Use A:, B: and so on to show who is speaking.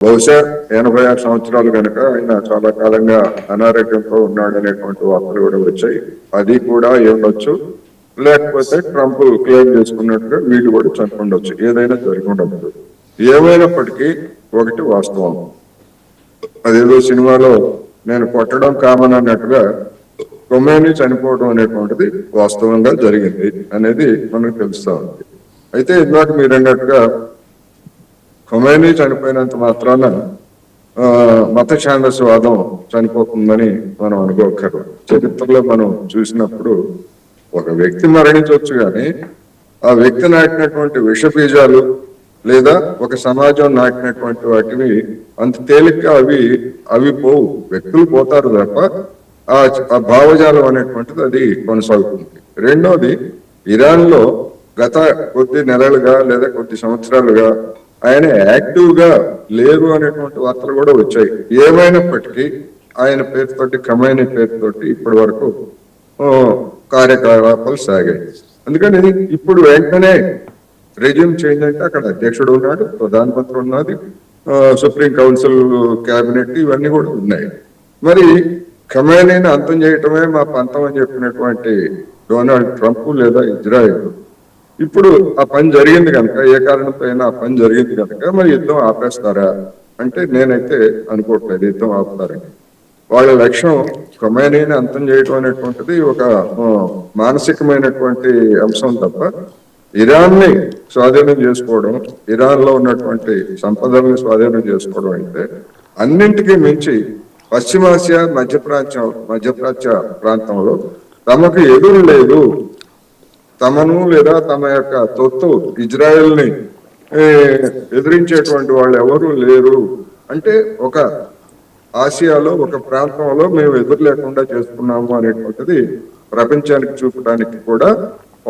A: బహుశా 86 సంవత్సరాలు కనుక ఆయన చాలా కాలంగా అనారోగ్యంతో ఉన్నాడు అనేటువంటి వార్తలు కూడా వచ్చాయి. అది కూడా ఉండొచ్చు, లేకపోతే ట్రంప్ క్లెయిమ్ చేసుకున్నట్టుగా వీళ్ళు కూడా చనిపోండొచ్చు, ఏదైనా జరిగి ఉండొచ్చు. ఏమైనప్పటికీ ఒకటి వాస్తవం, అదేదో సినిమాలో నేను కొట్టడం కామన్ అన్నట్టుగా ఖొమైనీ చనిపోవడం అనేటువంటిది వాస్తవంగా జరిగింది అనేది మనకు తెలుస్తా ఉంది. అయితే ఇందాక మీరు అన్నట్టుగా ఖొమైనీ చనిపోయినంత మాత్రాన మత ఛాందస్వాదం చనిపోతుందని మనం అనుకోకర్లేదు. చరిత్రలో మనం చూసినప్పుడు ఒక వ్యక్తి మరణించవచ్చు కానీ ఆ వ్యక్తి నాటినటువంటి విష బీజాలు లేదా ఒక సమాజం నాటినటువంటి వాటిని అంత తేలిగ్గా అవి పోవు, వ్యక్తులు పోతారు తప్ప ఆ భావజాలం అనేటువంటిది అది కొనసాగుతుంది. రెండోది, ఇరాన్ లో గత కొద్ది నెలలుగా లేదా కొద్ది సంవత్సరాలుగా ఆయన యాక్టివ్ గా లేరు అనేటువంటి వార్తలు కూడా వచ్చాయి. ఏమైనప్పటికీ ఆయన పేరుతోటి, ఖొమైనీ పేరుతోటి ఇప్పటి వరకు కార్యకలాపాలు సాగాయి. అందుకని ఇప్పుడు వెంటనే రెజ్యూమ్ చేంజ్ అంటే అక్కడ అధ్యక్షుడు ఉన్నాడు, ప్రధానమంత్రి ఉన్నది, సుప్రీం కౌన్సిల్ క్యాబినెట్ ఇవన్నీ కూడా ఉన్నాయి. మరి ఖొమైనీని అంతం చేయటమే మా పంతం అని చెప్పినటువంటి డొనాల్డ్ ట్రంప్ లేదా ఇజ్రాయెల్ ఇప్పుడు ఆ పని జరిగింది కనుక, ఏ కారణంతో అయినా ఆ పని జరిగింది కనుక మరి యుద్ధం ఆపేస్తారా అంటే నేనైతే అనుకోవట్లేదు యుద్ధం ఆపుతారని. వాళ్ళ లక్ష్యం ఖొమైనీని అంతం చేయటం అనేటువంటిది ఒక మానసికమైనటువంటి అంశం తప్ప ఇరాన్ ని స్వాధీనం చేసుకోవడం, ఇరాన్ లో ఉన్నటువంటి సంపదలను స్వాధీనం చేసుకోవడం అయితే అన్నింటికీ మించి పశ్చిమాసియా మధ్యప్రాచ్య ప్రాంతంలో తమకు ఎదురు లేదు, తమను లేదా తమ యొక్క తొత్తు ఇజ్రాయెల్ ని ఎదిరించేటువంటి వాళ్ళు ఎవరు లేరు అంటే ఒక ఆసియాలో ఒక ప్రాంతంలో మేము ఎదురు లేకుండా చేసుకున్నాము అనేటువంటిది ప్రపంచానికి చూపడానికి కూడా